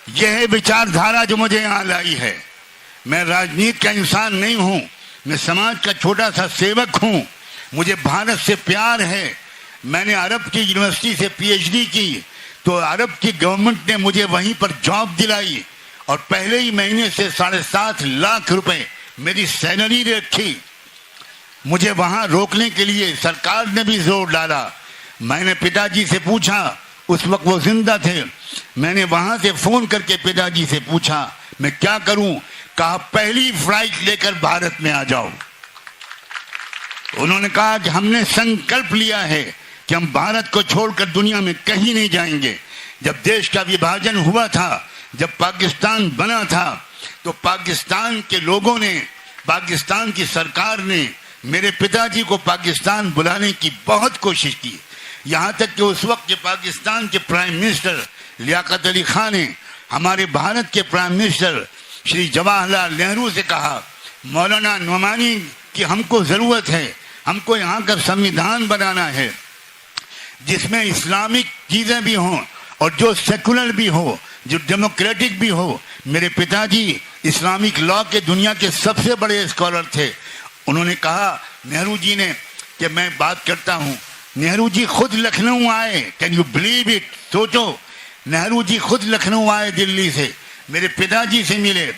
यह है विचारधारा जो मुझे यहाँ लाई है। मैं राजनीति का इंसान नहीं हूँ, मैं समाज का छोटा सा सेवक हूँ। मुझे भारत से प्यार है। मैंने अरब की यूनिवर्सिटी से पीएचडी की, तो अरब की गवर्नमेंट ने मुझे वहीं पर जॉब दिलाई और पहले ही महीने से 7.5 लाख रुपए मेरी सैलरी रखी। मुझे वहां रोकने के लिए सरकार ने भी जोर डाला। मैंने पिताजी से पूछा, उस वक्त वो जिंदा थे, मैंने वहां से फोन करके पिताजी से पूछा मैं क्या करूं। कहा पहली फ्लाइट लेकर भारत में आ जाओ। उन्होंने कहा कि हमने संकल्प लिया है कि हम भारत को छोड़कर दुनिया में कहीं नहीं जाएंगे। जब देश का विभाजन हुआ था, जब पाकिस्तान बना था, तो पाकिस्तान के लोगों ने, पाकिस्तान की सरकार ने मेरे पिताजी को पाकिस्तान बुलाने की बहुत कोशिश की। यहाँ तक कि उस वक्त के पाकिस्तान के प्राइम मिनिस्टर लियाकत अली खान ने हमारे भारत के प्राइम मिनिस्टर श्री जवाहरलाल नेहरू से कहा, मौलाना नुमानी की हमको ज़रूरत है, हमको यहाँ का संविधान बनाना है जिसमें इस्लामिक चीज़ें भी हों और जो सेकुलर भी हो, जो डेमोक्रेटिक भी हो। मेरे पिताजी इस्लामिक लॉ के दुनिया के सबसे बड़े स्कॉलर थे। उन्होंने कहा नेहरू जी ने कि मैं बात करता हूँ। नेहरू जी खुद लखनऊ आए, कैन यू बिलीव इट? सोचो, नेहरू जी खुद लखनऊ आए दिल्ली से, मेरे पिताजी से मिले।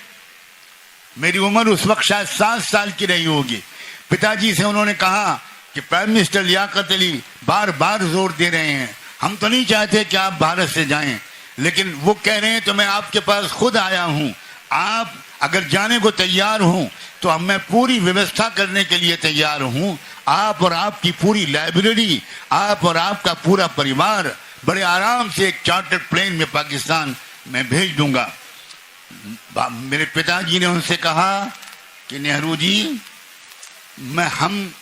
मेरी उम्र उस वक्त शायद 7 साल की रही होगी। पिताजी से उन्होंने कहा कि प्राइम मिनिस्टर लियाकत अली बार बार जोर दे रहे हैं, हम तो नहीं चाहते कि आप भारत से जाएं, लेकिन वो कह रहे हैं तो मैं आपके पास खुद आया हूँ। आप अगर जाने को तैयार हूँ तो मैं पूरी व्यवस्था करने के लिए तैयार हूँ। आप और आपकी पूरी लाइब्रेरी, आप और आपका पूरा परिवार बड़े आराम से एक चार्टर्ड प्लेन में पाकिस्तान में भेज दूंगा। मेरे पिताजी ने उनसे कहा कि नेहरू जी, हम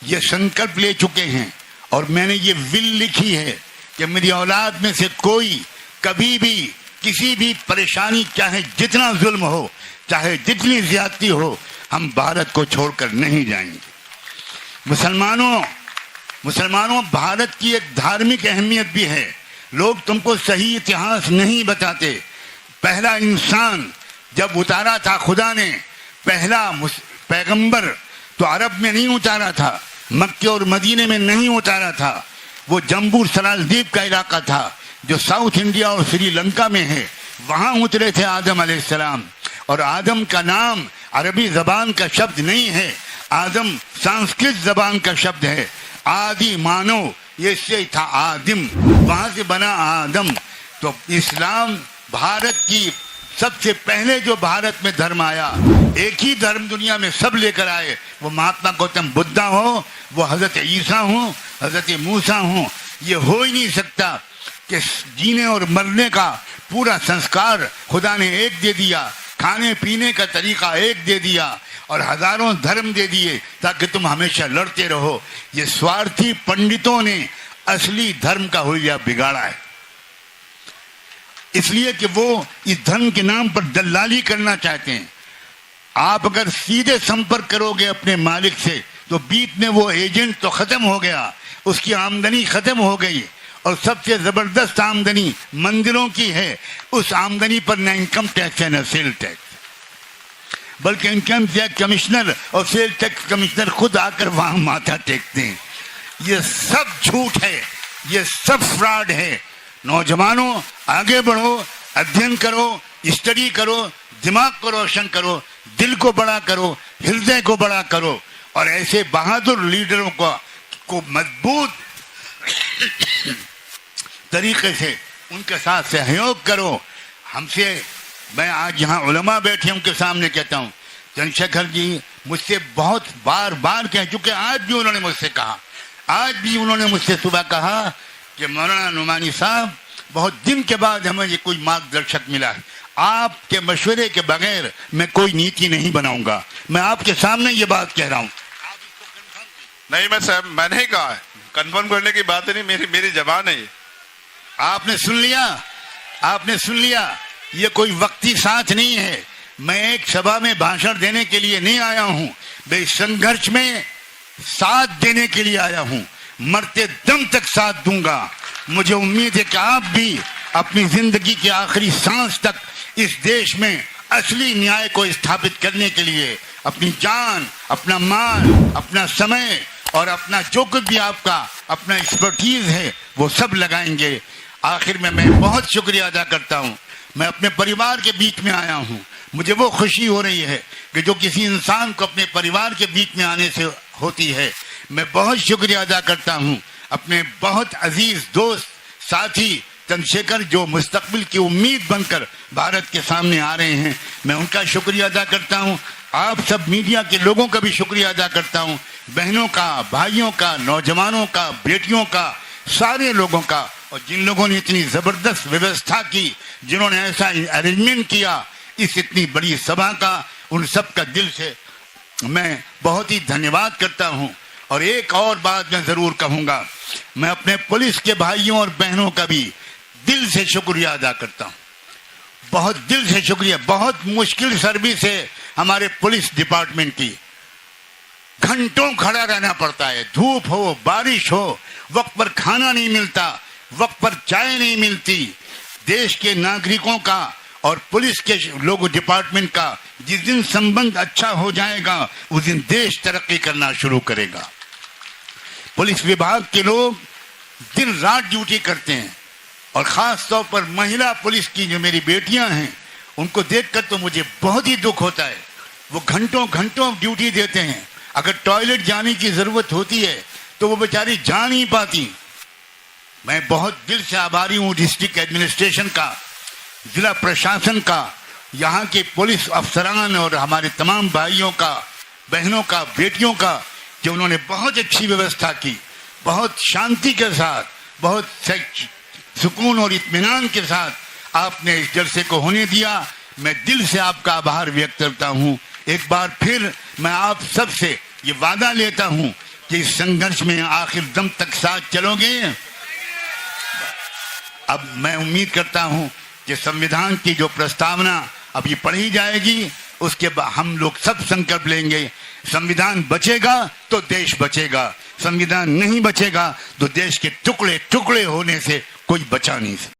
ये संकल्प ले चुके हैं और मैंने ये विल लिखी है कि मेरी औलाद में से कोई कभी भी किसी भी परेशानी, चाहे जितना जुल्म हो, चाहे जितनी ज्यादती हो, हम भारत को छोड़कर नहीं जाएंगे। मुसलमानों, भारत की एक धार्मिक अहमियत भी है। लोग तुमको सही इतिहास नहीं बताते। पहला इंसान जब उतारा था खुदा ने, पहला पैगंबर, तो अरब में नहीं उतारा था, मक्के और मदीने में नहीं उतारा था। वो जम्बू सलाल द्वीप का इलाका था जो साउथ इंडिया और श्रीलंका में है, वहां उतरे थे आदम अलैहिस्सलाम। और आदम का नाम अरबी जबान का शब्द नहीं है, आदम संस्कृत जबान का शब्द है। आदि मानव, ये से था आदिम, वहां से बना आदम। तो इस्लाम भारत की सबसे पहले जो भारत में धर्म आया, एक ही धर्म दुनिया में सब लेकर आए, वो महात्मा गौतम बुद्धा हो, वो हजरत ईसा हो, हजरत मूसा हो। ये हो ही नहीं सकता कि जीने और मरने का पूरा संस्कार खुदा ने एक दे दिया, खाने पीने का तरीका एक दे दिया और हजारों धर्म दे दिए ताकि तुम हमेशा लड़ते रहो। ये स्वार्थी पंडितों ने असली धर्म का हुलिया बिगाड़ा है, इसलिए कि वो इस धर्म के नाम पर दलाली करना चाहते हैं। आप अगर सीधे संपर्क करोगे अपने मालिक से तो बीच में वो एजेंट तो खत्म हो गया, उसकी आमदनी खत्म हो गई। और सबसे जबरदस्त आमदनी मंदिरों की है, उस आमदनी पर न इनकम टैक्स है न सेल टैक्स, बल्कि इनकम टैक्स कमिश्नर और सेल टैक्स कमिश्नर खुद आकर वहां माथा टेकते हैं। ये सब झूठ है, ये सब फ्रॉड है। नौजवानों, आगे बढ़ो, अध्ययन करो, स्टडी करो, दिमाग को रोशन करो, दिल को बड़ा करो, हृदय को बड़ा करो और ऐसे बहादुर लीडरों को मजबूत तरीके से उनके साथ सहयोग करो। हमसे, मैं आज यहाँ उलमा बैठे उनके सामने कहता हूँ, चंद्रशेखर जी मुझसे बहुत बार बार कह चुके, आज भी उन्होंने मुझसे कहा, आज भी उन्होंने मुझसे सुबह कहा कि मौलाना नुमानी साहब, बहुत दिन के बाद हमें ये कोई मार्गदर्शक मिला है, आपके मशवरे के बगैर मैं कोई नीति नहीं बनाऊंगा। मैं आपके सामने ये बात कह रहा हूँ। नहीं, मैं साहब, मैंने ही कहा है, कंफर्म करने की बात नहीं, मेरी जबान है। आपने सुन लिया, आपने सुन लिया। ये कोई वक्ती साथ नहीं है। मैं एक सभा में भाषण देने के लिए नहीं आया हूं, मैं इस संघर्ष में साथ देने के लिए आया हूं। मरते दम तक साथ दूंगा। मुझे उम्मीद है कि आप भी अपनी जिंदगी के आखिरी सांस तक इस देश में असली न्याय को स्थापित करने के लिए अपनी जान, अपना माल, अपना समय और अपना जो कुछ भी आपका अपना एक्सपर्टीज है वो सब लगाएंगे। आखिर में मैं बहुत शुक्रिया अदा करता हूँ। मैं अपने परिवार के बीच में आया हूँ। मुझे वो खुशी हो रही है कि जो किसी इंसान को अपने परिवार के बीच में आने से होती है। मैं बहुत शुक्रिया अदा करता हूँ अपने बहुत अजीज दोस्त साथी चंद्रशेखर, जो मुस्तकबिल की उम्मीद बनकर भारत के सामने आ रहे हैं। मैं उनका शुक्रिया अदा करता हूँ। आप सब मीडिया के लोगों का भी शुक्रिया अदा करता हूँ, बहनों का, भाइयों का, नौजवानों का, बेटियों का, सारे लोगों का। और जिन लोगों ने इतनी जबरदस्त व्यवस्था की, जिन्होंने ऐसा अरेंजमेंट किया इस इतनी बड़ी सभा का, उन सब का दिल से मैं बहुत ही धन्यवाद करता हूँ। और एक और बात मैं जरूर कहूँगा, मैं अपने पुलिस के भाइयों और बहनों का भी दिल से शुक्रिया अदा करता हूँ, बहुत दिल से शुक्रिया। बहुत मुश्किल सर्विस है हमारे पुलिस डिपार्टमेंट की। घंटों खड़ा रहना पड़ता है, धूप हो, बारिश हो, वक्त पर खाना नहीं मिलता, वक्त पर चाय नहीं मिलती। देश के नागरिकों का और पुलिस के लोगों डिपार्टमेंट का जिस दिन संबंध अच्छा हो जाएगा उस दिन देश तरक्की करना शुरू करेगा। पुलिस विभाग के लोग दिन रात ड्यूटी करते हैं और खास तौर पर महिला पुलिस की जो मेरी बेटियां हैं उनको देखकर तो मुझे बहुत ही दुख होता है। वो घंटों घंटों ड्यूटी देते हैं। अगर टॉयलेट जाने की जरूरत होती है तो वो बेचारी जा नहीं पाती। मैं बहुत दिल से आभारी हूँ डिस्ट्रिक्ट एडमिनिस्ट्रेशन का, जिला प्रशासन का, यहाँ के पुलिस अफसरान और हमारे तमाम भाइयों का, बहनों का, बेटियों का, कि उन्होंने बहुत अच्छी व्यवस्था की, बहुत शांति के साथ, बहुत सुकून और इत्मीनान के साथ आपने इस जलसे को होने दिया। मैं दिल से आपका आभार व्यक्त करता हूँ। एक बार फिर मैं आप सब से ये वादा लेता हूँ कि इस संघर्ष में आखिर दम तक साथ चलोगे। अब मैं उम्मीद करता हूँ कि संविधान की जो प्रस्तावना अभी पढ़ी जाएगी उसके बाद हम लोग सब संकल्प लेंगे, संविधान बचेगा तो देश बचेगा, संविधान नहीं बचेगा तो देश के टुकड़े टुकड़े होने से कोई बचा नहीं सकता।